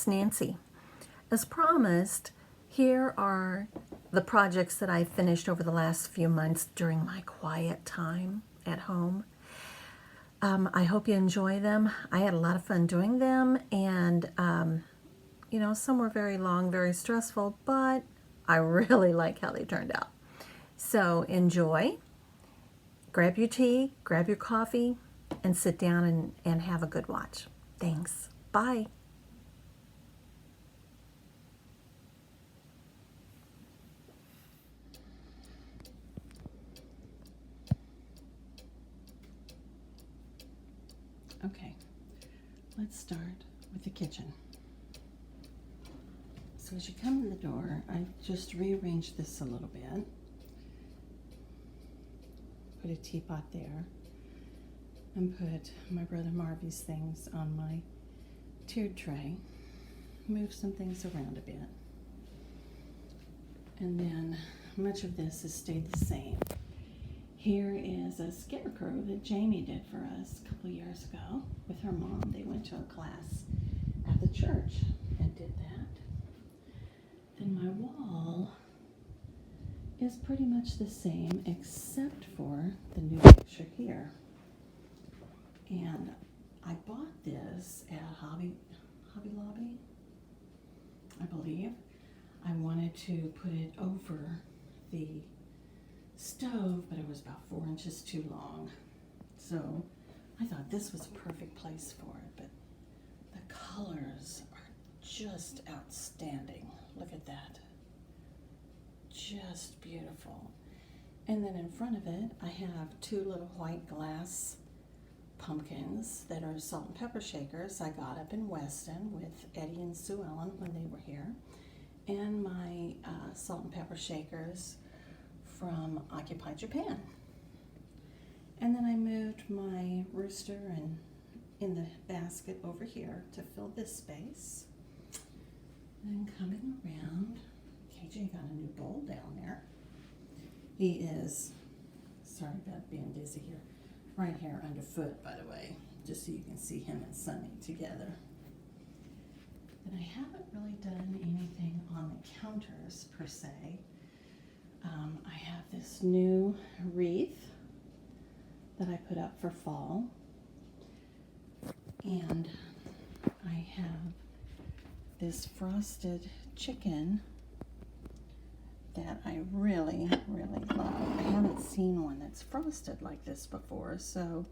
it's Nancy. As promised, here are the projects that I finished over the last few months during my quiet time at home. I hope you enjoy them. I had a lot of fun doing them, and some were very long, very stressful, but I really like how they turned out. So enjoy, grab your tea, grab your coffee, and sit down and have a good watch. Thanks. Bye. Okay, let's start with the kitchen. So as you come in the door, I just rearranged this a little bit. Put a teapot there and put my brother Marvy's things on my tiered tray. Move some things around a bit. And then much of this has stayed the same. Here is a scarecrow that Jamie did for us a couple years ago with her mom. They went to a class at the church and did that. Then my wall is pretty much the same except for the new picture here. And I bought this at Hobby Lobby, I believe. I wanted to put it over the stove, but it was about 4 inches too long. So I thought this was a perfect place for it, but the colors are just outstanding. Look at that. Just beautiful. And then in front of it, I have 2 little white glass pumpkins that are salt and pepper shakers I got up in Weston with Eddie and Sue Ellen when they were here. And my salt and pepper shakers from Occupy Japan. And then I moved my rooster in the basket over here to fill this space. And coming around, KJ got a new bowl down there. He is, sorry about being dizzy here, right here underfoot, by the way, just so you can see him and Sunny together. And I haven't really done anything on the counters per se. I have this new wreath that I put up for fall, and I have this frosted chicken that I really, really love. I haven't seen one that's frosted like this before, so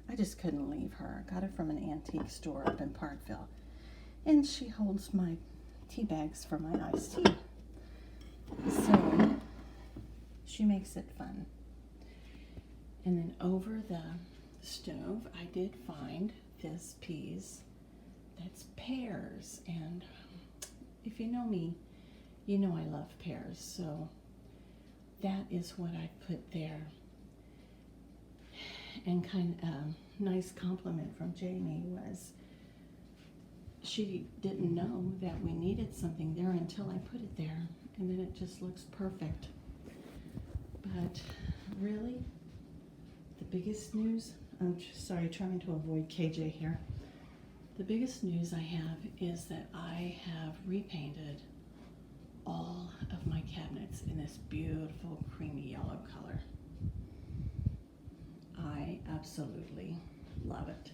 I just couldn't leave her. I got it from an antique store up in Parkville, and she holds my tea bags for my iced tea. So she makes it fun. And then over the stove, I did find this piece that's pears. And if you know me, you know I love pears. So that is what I put there. And kind of a nice compliment from Jamie was she didn't know that we needed something there until I put it there. And then it just looks perfect. But really, the biggest news, I'm sorry, trying to avoid KJ here. The biggest news I have is that I have repainted all of my cabinets in this beautiful creamy yellow color. I absolutely love it.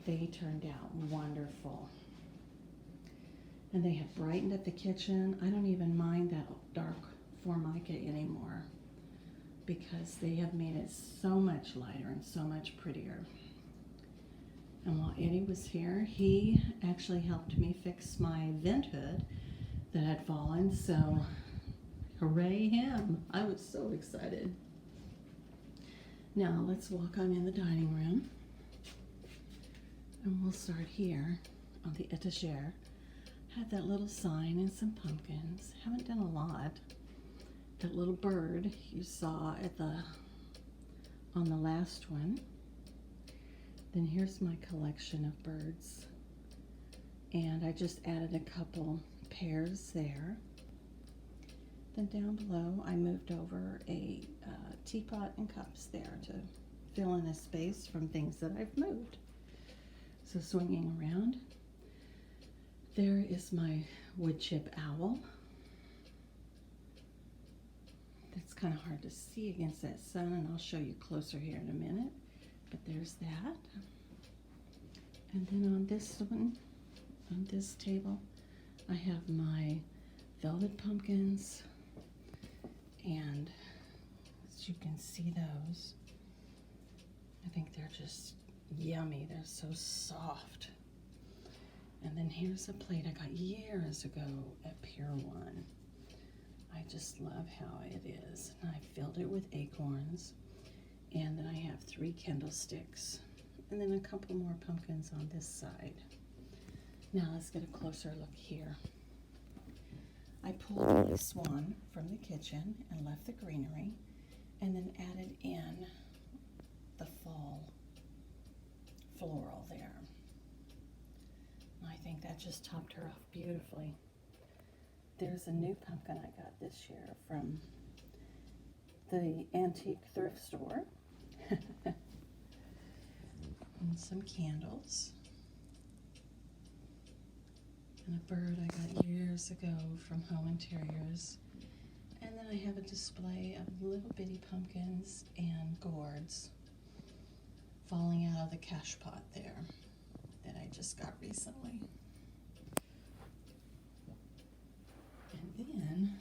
They turned out wonderful. And they have brightened up the kitchen. I don't even mind that dark Formica anymore because they have made it so much lighter and so much prettier. And while Eddie was here, he actually helped me fix my vent hood that had fallen, so hooray him. I was so excited. Now let's walk on in the dining room, and we'll start here on the etagere. Had that little sign and some pumpkins. Haven't done a lot. That little bird you saw on the last one. Then here's my collection of birds. And I just added a couple pears there. Then down below I moved over a teapot and cups there to fill in a space from things that I've moved. So swinging around, There is my wood chip owl. That's kind of hard to see against that sun, and I'll show you closer here in a minute. But there's that. And then on this one, on this table, I have my velvet pumpkins, and as you can see those, I think they're just yummy. They're so soft. And then here's a plate I got years ago at Pier 1. I just love how it is. And I filled it with acorns. And then I have 3 candlesticks. And then a couple more pumpkins on this side. Now let's get a closer look here. I pulled this one from the kitchen and left the greenery, and then added in the fall floral there. I think that just topped her off beautifully. There's a new pumpkin I got this year from the antique thrift store. And some candles. And a bird I got years ago from Home Interiors. And then I have a display of little bitty pumpkins and gourds falling out of the cash pot there that I just got recently. And then,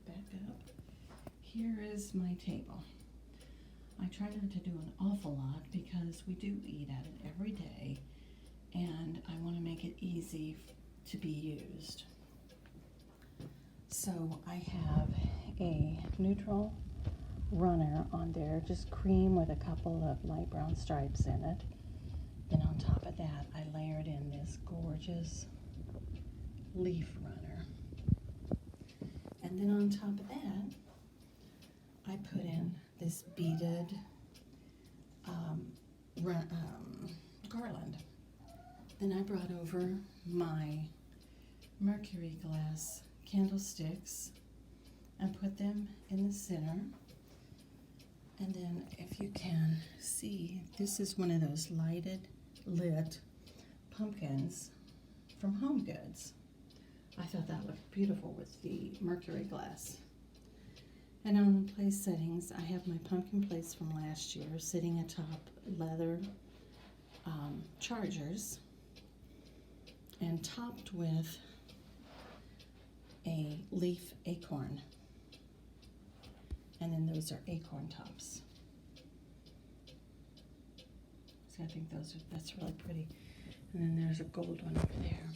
back up, here is my table. I try not to do an awful lot because we do eat at it every day, and I want to make it easy to be used. So I have a neutral runner on there, just cream with a couple of light brown stripes in it. Then on top of that, I layered in this gorgeous leaf runner. And then on top of that, I put in this beaded garland. Then I brought over my mercury glass candlesticks and put them in the center. And then if you can see, this is one of those lit pumpkins from Home Goods. I thought that looked beautiful with the mercury glass. And on the place settings, I have my pumpkin plates from last year sitting atop leather chargers and topped with a leaf acorn. And then those are acorn tops. So I think that's really pretty. And then there's a gold one over there.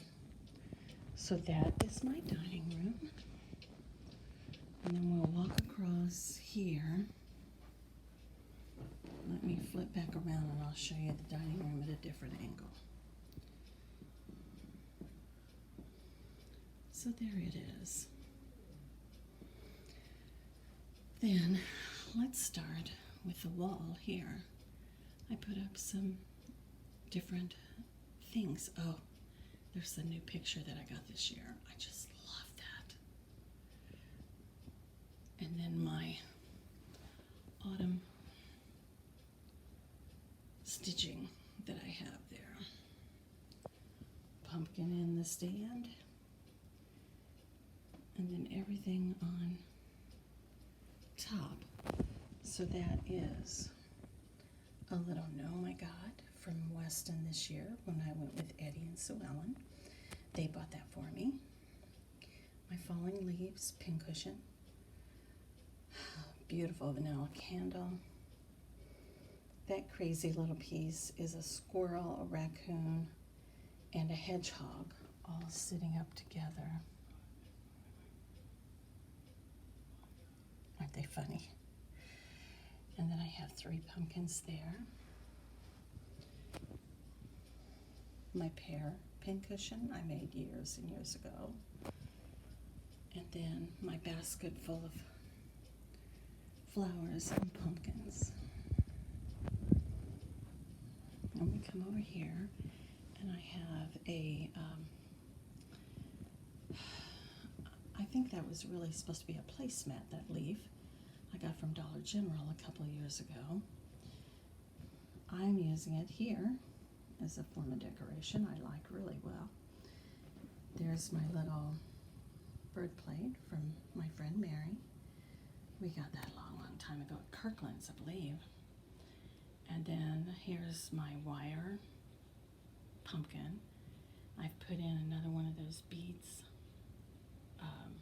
So that is my dining room. And then we'll walk across here. Let me flip back around and I'll show you the dining room at a different angle. So there it is. Then let's start with the wall here. I put up some different things. Oh, there's the new picture that I got this year. I just love that. And then my autumn stitching that I have there. Pumpkin in the stand. And then everything on top. So that is a little gnome I got from Weston this year when I went with Eddie and Sue Ellen. They bought that for me. My falling leaves pincushion. Beautiful vanilla candle. That crazy little piece is a squirrel, a raccoon, and a hedgehog all sitting up together. Aren't they funny? And then I have 3 pumpkins there. My pear pincushion I made years and years ago. And then my basket full of flowers and pumpkins. And we come over here and I have a, I think that was really supposed to be a placemat, that leaf I got from Dollar General a couple of years ago. I'm using it here as a form of decoration I like really well. There's my little bird plate from my friend Mary. We got that a long, long time ago at Kirkland's, I believe. And then here's my wire pumpkin. I've put in another one of those beads. I'm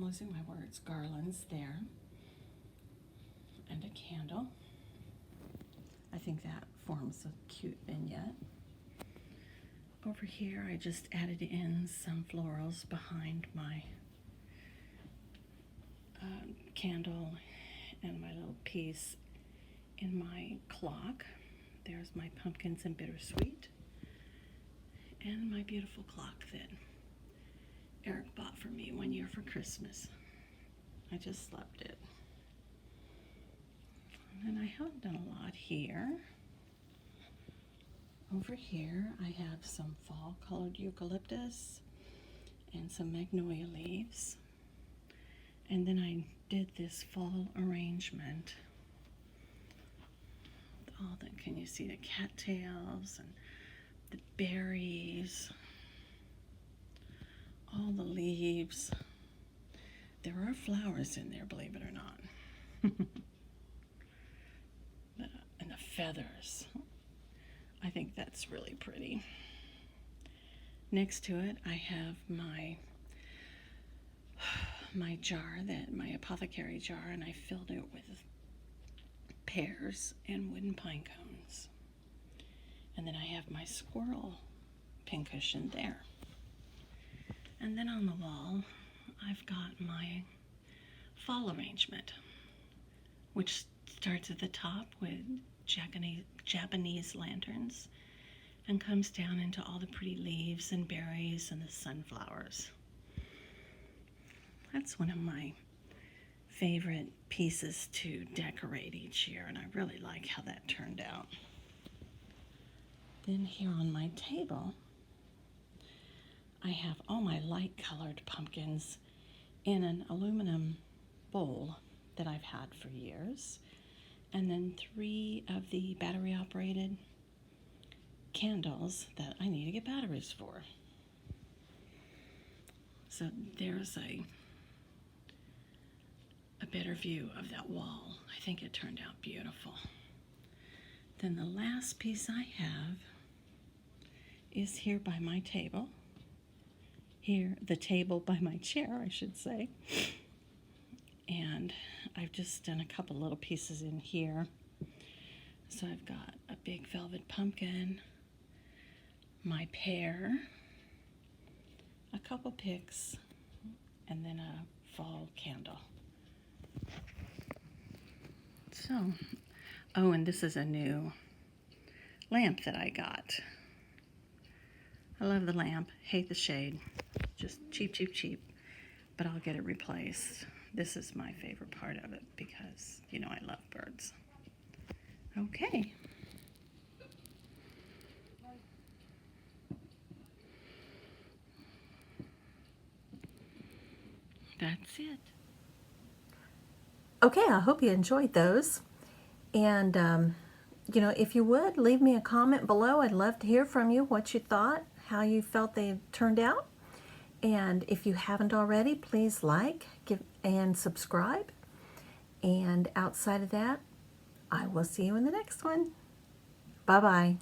losing my words. Garlands there. And a candle. I think that forms a cute vignette. Over here, I just added in some florals behind my candle and my little piece in my clock. There's my pumpkins and bittersweet, and my beautiful clock that Eric bought for me one year for Christmas. I just loved it. And I haven't done a lot here. Over here, I have some fall colored eucalyptus and some magnolia leaves. And then I did this fall arrangement. All the, can you see the cattails and the berries, all the leaves. There are flowers in there, believe it or not. And the feathers. I think that's really pretty. Next to it, I have my jar, my apothecary jar, and I filled it with pears and wooden pine cones. And then I have my squirrel pincushion there. And then on the wall, I've got my fall arrangement, which starts at the top with Japanese lanterns and comes down into all the pretty leaves and berries and the sunflowers. That's one of my favorite pieces to decorate each year, and I really like how that turned out. Then here on my table, I have all my light colored pumpkins in an aluminum bowl that I've had for years, and then 3 of the battery operated candles that I need to get batteries for. So there's a better view of that wall. I think it turned out beautiful. Then the last piece I have is here by my table. Here, the table by my chair, I should say. And I've just done a couple little pieces in here. So I've got a big velvet pumpkin, my pear, a couple picks, and then a fall candle. So, oh, and this is a new lamp that I got. I love the lamp, hate the shade, just cheap, cheap, cheap, but I'll get it replaced. This is my favorite part of it because, you know, I love birds. Okay. That's it. Okay, I hope you enjoyed those. And, you know, if you would, leave me a comment below. I'd love to hear from you what you thought, how you felt they turned out. And if you haven't already, please like, and subscribe. And outside of that, I will see you in the next one. Bye-bye.